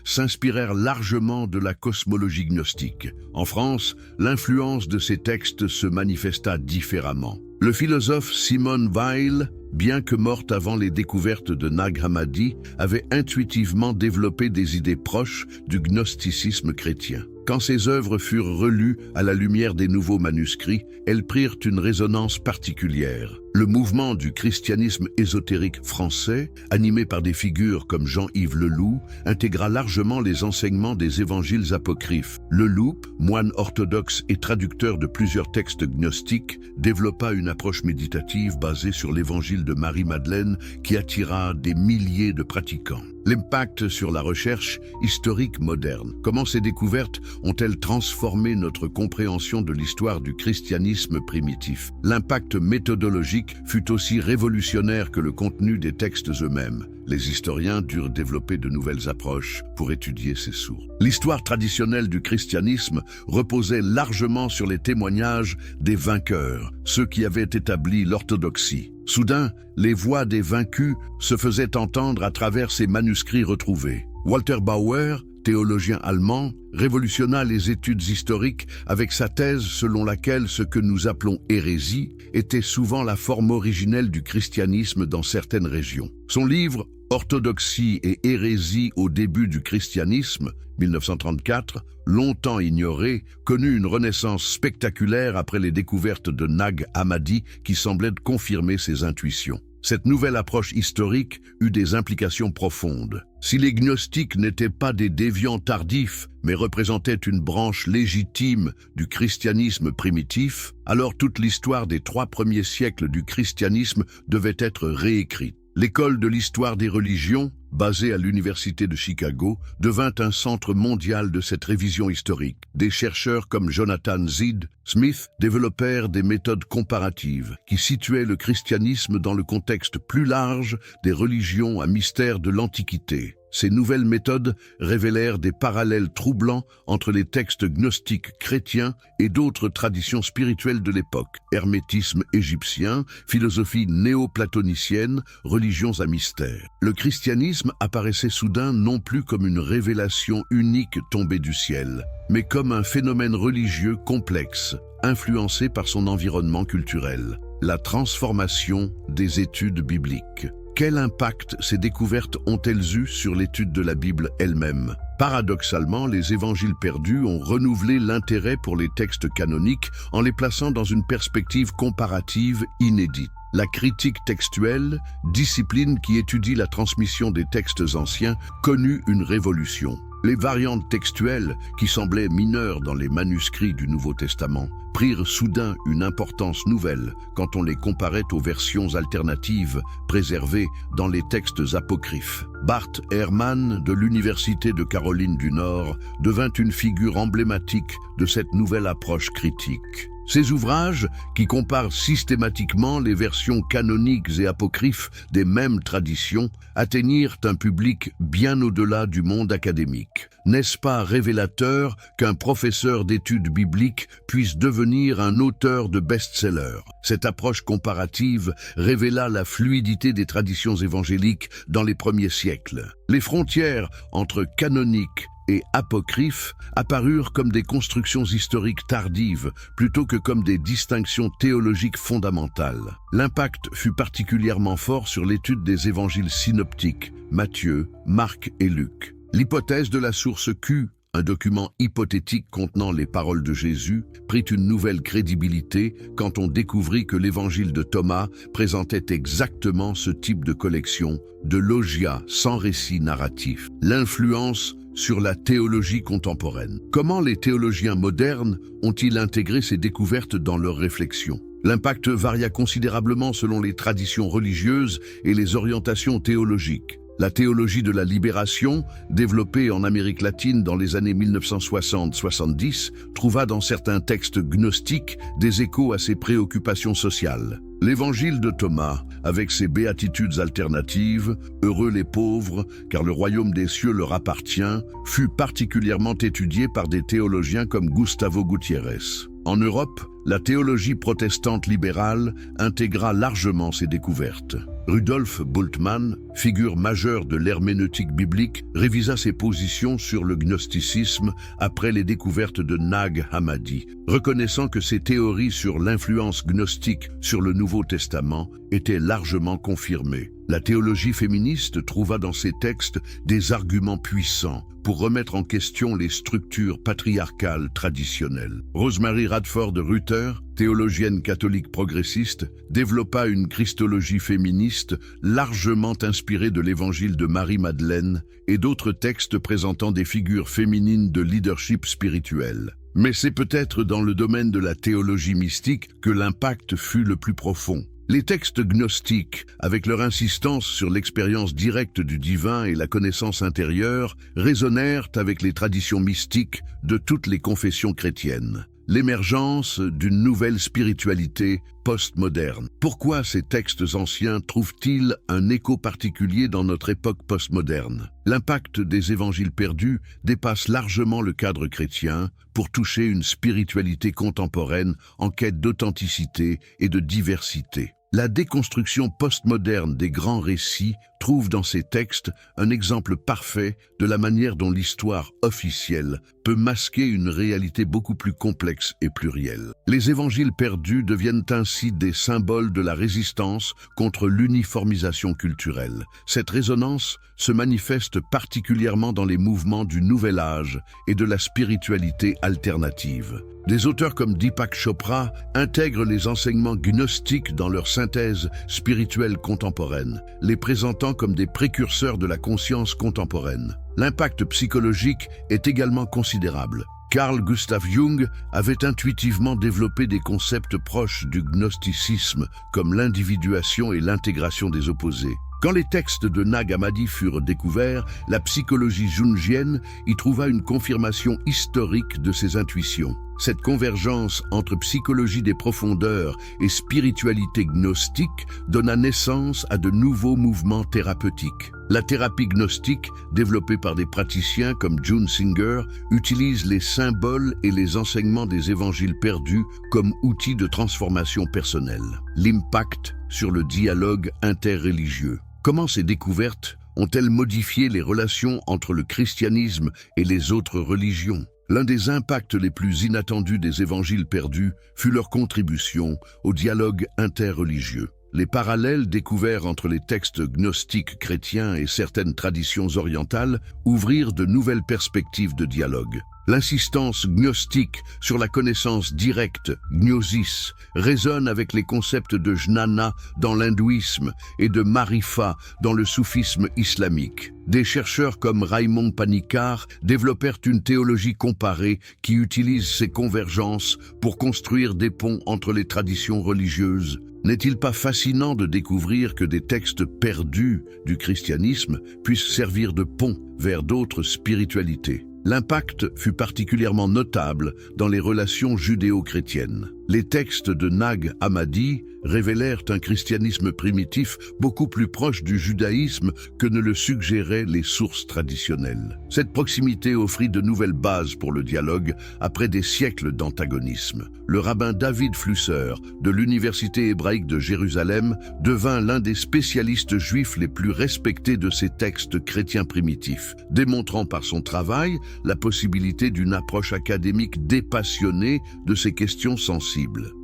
s'inspirèrent largement de la cosmologie gnostique. En France, l'influence de ces textes se manifesta différemment. Le philosophe Simone Weil, bien que morte avant les découvertes de Nag Hammadi, avait intuitivement développé des idées proches du gnosticisme chrétien. Quand ses œuvres furent relues à la lumière des nouveaux manuscrits, elles prirent une résonance particulière. Le mouvement du christianisme ésotérique français, animé par des figures comme Jean-Yves Leloup, intégra largement les enseignements des évangiles apocryphes. Leloup, moine orthodoxe et traducteur de plusieurs textes gnostiques, développa une approche méditative basée sur l'évangile de Marie-Madeleine qui attira des milliers de pratiquants. L'impact sur la recherche historique moderne. Comment ces découvertes ont-elles transformé notre compréhension de l'histoire du christianisme primitif? L'impact méthodologique fut aussi révolutionnaire que le contenu des textes eux-mêmes. Les historiens durent développer de nouvelles approches pour étudier ces sources. L'histoire traditionnelle du christianisme reposait largement sur les témoignages des vainqueurs, ceux qui avaient établi l'orthodoxie. Soudain, les voix des vaincus se faisaient entendre à travers ces manuscrits retrouvés. Walter Bauer, théologien allemand, révolutionna les études historiques avec sa thèse selon laquelle ce que nous appelons hérésie était souvent la forme originelle du christianisme dans certaines régions. Son livre « Orthodoxie et hérésie au début du christianisme » 1934, longtemps ignoré, connut une renaissance spectaculaire après les découvertes de Nag Hammadi qui semblaient confirmer ses intuitions. Cette nouvelle approche historique eut des implications profondes. Si les gnostiques n'étaient pas des déviants tardifs, mais représentaient une branche légitime du christianisme primitif, alors toute l'histoire des 3 premiers siècles du christianisme devait être réécrite. L'école de l'histoire des religions, basée à l'Université de Chicago, devint un centre mondial de cette révision historique. Des chercheurs comme Jonathan Sid Smith développèrent des méthodes comparatives qui situaient le christianisme dans le contexte plus large des religions à mystère de l'Antiquité. Ces nouvelles méthodes révélèrent des parallèles troublants entre les textes gnostiques chrétiens et d'autres traditions spirituelles de l'époque. Hermétisme égyptien, philosophie néo-platonicienne, religions à mystère. Le christianisme apparaissait soudain non plus comme une révélation unique tombée du ciel, mais comme un phénomène religieux complexe, influencé par son environnement culturel. La transformation des études bibliques. Quel impact ces découvertes ont-elles eu sur l'étude de la Bible elle-même? Paradoxalement, les évangiles perdus ont renouvelé l'intérêt pour les textes canoniques en les plaçant dans une perspective comparative inédite. La critique textuelle, discipline qui étudie la transmission des textes anciens, connut une révolution. Les variantes textuelles, qui semblaient mineures dans les manuscrits du Nouveau Testament, prirent soudain une importance nouvelle quand on les comparait aux versions alternatives préservées dans les textes apocryphes. Bart Ehrman, de l'Université de Caroline du Nord, devint une figure emblématique de cette nouvelle approche critique. Ces ouvrages, qui comparent systématiquement les versions canoniques et apocryphes des mêmes traditions, atteignirent un public bien au-delà du monde académique. N'est-ce pas révélateur qu'un professeur d'études bibliques puisse devenir un auteur de best-sellers? Cette approche comparative révéla la fluidité des traditions évangéliques dans les premiers siècles. Les frontières entre canonique et apocryphes apparurent comme des constructions historiques tardives plutôt que comme des distinctions théologiques fondamentales. L'impact fut particulièrement fort sur l'étude des évangiles synoptiques, Matthieu, Marc et Luc. L'hypothèse de la source Q un document hypothétique contenant les paroles de Jésus, prit une nouvelle crédibilité quand on découvrit que l'évangile de Thomas présentait exactement ce type de collection, de logia sans récit narratif. L'influence sur la théologie contemporaine. Comment les théologiens modernes ont-ils intégré ces découvertes dans leurs réflexions? L'impact varia considérablement selon les traditions religieuses et les orientations théologiques. La théologie de la libération, développée en Amérique latine dans les années 1960-70, trouva dans certains textes gnostiques des échos à ses préoccupations sociales. L'évangile de Thomas, avec ses béatitudes alternatives, « Heureux les pauvres, car le royaume des cieux leur appartient », fut particulièrement étudié par des théologiens comme Gustavo Gutiérrez. En Europe, la théologie protestante libérale intégra largement ces découvertes. Rudolf Bultmann, figure majeure de l'herméneutique biblique, révisa ses positions sur le gnosticisme après les découvertes de Nag Hammadi, reconnaissant que ses théories sur l'influence gnostique sur le Nouveau Testament étaient largement confirmées. La théologie féministe trouva dans ces textes des arguments puissants pour remettre en question les structures patriarcales traditionnelles. Rosemary Radford Rutter, théologienne catholique progressiste, développa une christologie féministe largement inspirée de l'évangile de Marie-Madeleine et d'autres textes présentant des figures féminines de leadership spirituel. Mais c'est peut-être dans le domaine de la théologie mystique que l'impact fut le plus profond. Les textes gnostiques, avec leur insistance sur l'expérience directe du divin et la connaissance intérieure, résonnèrent avec les traditions mystiques de toutes les confessions chrétiennes. L'émergence d'une nouvelle spiritualité postmoderne. Pourquoi ces textes anciens trouvent-ils un écho particulier dans notre époque postmoderne? L'impact des évangiles perdus dépasse largement le cadre chrétien pour toucher une spiritualité contemporaine en quête d'authenticité et de diversité. La déconstruction postmoderne des grands récits trouve dans ces textes un exemple parfait de la manière dont l'histoire officielle peut masquer une réalité beaucoup plus complexe et plurielle. Les évangiles perdus deviennent ainsi des symboles de la résistance contre l'uniformisation culturelle. Cette résonance se manifeste particulièrement dans les mouvements du Nouvel Âge et de la spiritualité alternative. Des auteurs comme Deepak Chopra intègrent les enseignements gnostiques dans leur synthèse spirituelle contemporaine, les présentant comme des précurseurs de la conscience contemporaine. L'impact psychologique est également considérable. Carl Gustav Jung avait intuitivement développé des concepts proches du gnosticisme, comme l'individuation et l'intégration des opposés. Quand les textes de Nag Hammadi furent découverts, la psychologie jungienne y trouva une confirmation historique de ses intuitions. Cette convergence entre psychologie des profondeurs et spiritualité gnostique donna naissance à de nouveaux mouvements thérapeutiques. La thérapie gnostique, développée par des praticiens comme June Singer, utilise les symboles et les enseignements des évangiles perdus comme outils de transformation personnelle. L'impact sur le dialogue interreligieux. Comment ces découvertes ont-elles modifié les relations entre le christianisme et les autres religions? L'un des impacts les plus inattendus des évangiles perdus fut leur contribution au dialogue interreligieux. Les parallèles découverts entre les textes gnostiques chrétiens et certaines traditions orientales ouvrirent de nouvelles perspectives de dialogue. L'insistance gnostique sur la connaissance directe, gnosis, résonne avec les concepts de jnana dans l'hindouisme et de marifa dans le soufisme islamique. Des chercheurs comme Raymond Panikkar développèrent une théologie comparée qui utilise ces convergences pour construire des ponts entre les traditions religieuses. N'est-il pas fascinant de découvrir que des textes perdus du christianisme puissent servir de pont vers d'autres spiritualités? L'impact fut particulièrement notable dans les relations judéo-chrétiennes. Les textes de Nag Hammadi révélèrent un christianisme primitif beaucoup plus proche du judaïsme que ne le suggéraient les sources traditionnelles. Cette proximité offrit de nouvelles bases pour le dialogue après des siècles d'antagonisme. Le rabbin David Flusser de l'Université hébraïque de Jérusalem devint l'un des spécialistes juifs les plus respectés de ces textes chrétiens primitifs, démontrant par son travail la possibilité d'une approche académique dépassionnée de ces questions sensibles.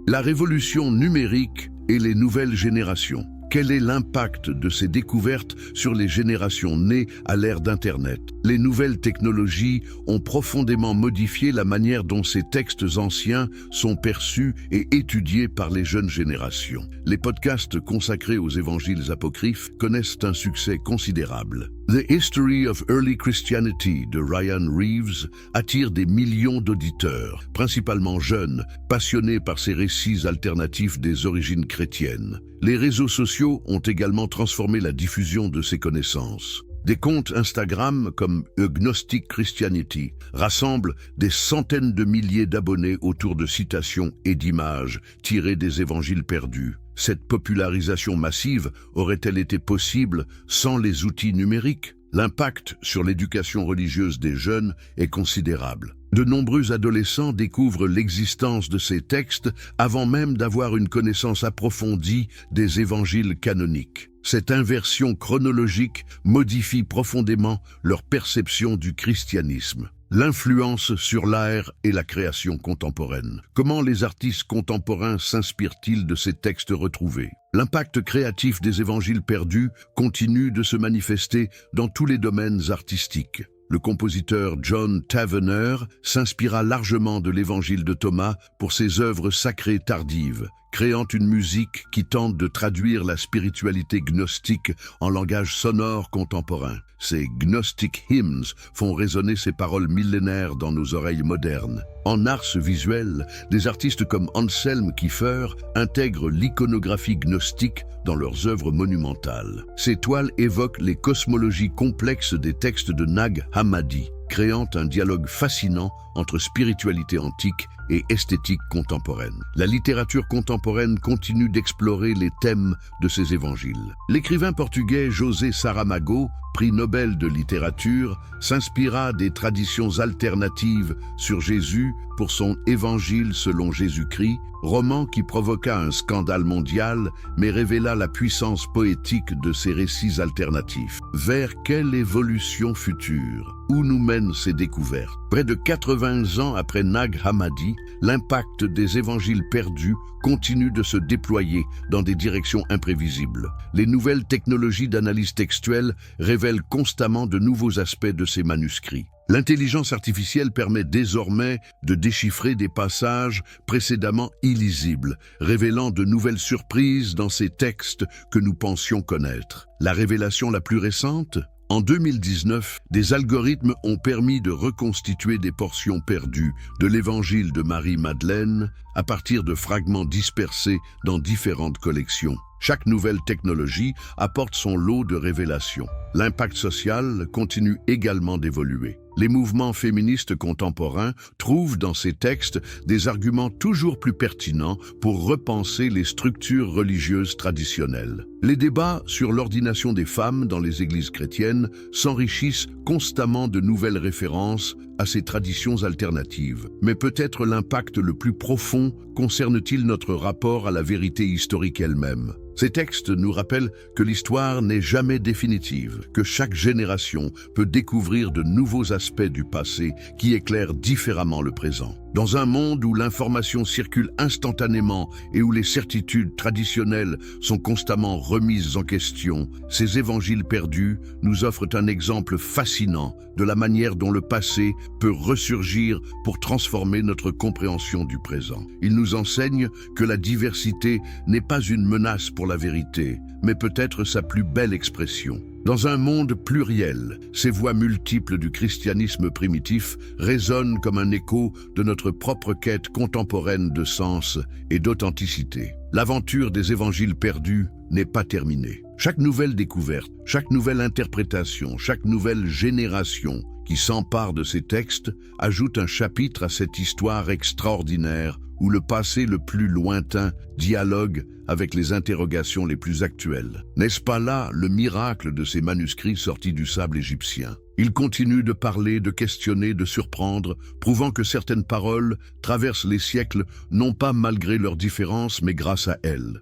La révolution numérique et les nouvelles générations. Quel est l'impact de ces découvertes sur les générations nées à l'ère d'Internet? Les nouvelles technologies ont profondément modifié la manière dont ces textes anciens sont perçus et étudiés par les jeunes générations. Les podcasts consacrés aux évangiles apocryphes connaissent un succès considérable. The History of Early Christianity de Ryan Reeves attire des millions d'auditeurs, principalement jeunes, passionnés par ces récits alternatifs des origines chrétiennes. Les réseaux sociaux ont également transformé la diffusion de ces connaissances. Des comptes Instagram comme Agnostic Christianity rassemblent des centaines de milliers d'abonnés autour de citations et d'images tirées des évangiles perdus. Cette popularisation massive aurait-elle été possible sans les outils numériques? L'impact sur l'éducation religieuse des jeunes est considérable. De nombreux adolescents découvrent l'existence de ces textes avant même d'avoir une connaissance approfondie des évangiles canoniques. Cette inversion chronologique modifie profondément leur perception du christianisme. L'influence sur l'art et la création contemporaine. Comment les artistes contemporains s'inspirent-ils de ces textes retrouvés? L'impact créatif des évangiles perdus continue de se manifester dans tous les domaines artistiques. Le compositeur John Tavener s'inspira largement de l'évangile de Thomas pour ses œuvres sacrées tardives, créant une musique qui tente de traduire la spiritualité gnostique en langage sonore contemporain. Ces Gnostic Hymns font résonner ces paroles millénaires dans nos oreilles modernes. En art visuel, des artistes comme Anselm Kiefer intègrent l'iconographie gnostique dans leurs œuvres monumentales. Ces toiles évoquent les cosmologies complexes des textes de Nag Hammadi, créant un dialogue fascinant entre spiritualité antique et esthétique contemporaine. La littérature contemporaine continue d'explorer les thèmes de ces évangiles. L'écrivain portugais José Saramago, prix Nobel de littérature, s'inspira des traditions alternatives sur Jésus pour son Évangile selon Jésus-Christ, roman qui provoqua un scandale mondial mais révéla la puissance poétique de ces récits alternatifs. Vers quelle évolution future? Où nous mènent ces découvertes? Près de 80 ans après Nag Hammadi, l'impact des évangiles perdus continue de se déployer dans des directions imprévisibles. Les nouvelles technologies d'analyse textuelle révèlent constamment de nouveaux aspects de ces manuscrits. L'intelligence artificielle permet désormais de déchiffrer des passages précédemment illisibles, révélant de nouvelles surprises dans ces textes que nous pensions connaître. La révélation la plus récente? En 2019, des algorithmes ont permis de reconstituer des portions perdues de l'évangile de Marie-Madeleine à partir de fragments dispersés dans différentes collections. Chaque nouvelle technologie apporte son lot de révélations. L'impact social continue également d'évoluer. Les mouvements féministes contemporains trouvent dans ces textes des arguments toujours plus pertinents pour repenser les structures religieuses traditionnelles. Les débats sur l'ordination des femmes dans les églises chrétiennes s'enrichissent constamment de nouvelles références à ces traditions alternatives. Mais peut-être l'impact le plus profond concerne-t-il notre rapport à la vérité historique elle-même. Ces textes nous rappellent que l'histoire n'est jamais définitive, que chaque génération peut découvrir de nouveaux aspects du passé qui éclairent différemment le présent. Dans un monde où l'information circule instantanément et où les certitudes traditionnelles sont constamment remises en question, ces évangiles perdus nous offrent un exemple fascinant de la manière dont le passé peut ressurgir pour transformer notre compréhension du présent. Ils nous enseignent que la diversité n'est pas une menace pour la vérité, mais peut-être sa plus belle expression. Dans un monde pluriel, ces voix multiples du christianisme primitif résonnent comme un écho de notre propre quête contemporaine de sens et d'authenticité. L'aventure des évangiles perdus n'est pas terminée. Chaque nouvelle découverte, chaque nouvelle interprétation, chaque nouvelle génération qui s'empare de ces textes ajoute un chapitre à cette histoire extraordinaire où le passé le plus lointain dialogue avec les interrogations les plus actuelles. N'est-ce pas là le miracle de ces manuscrits sortis du sable égyptien? Ils continuent de parler, de questionner, de surprendre, prouvant que certaines paroles traversent les siècles, non pas malgré leurs différences, mais grâce à elles.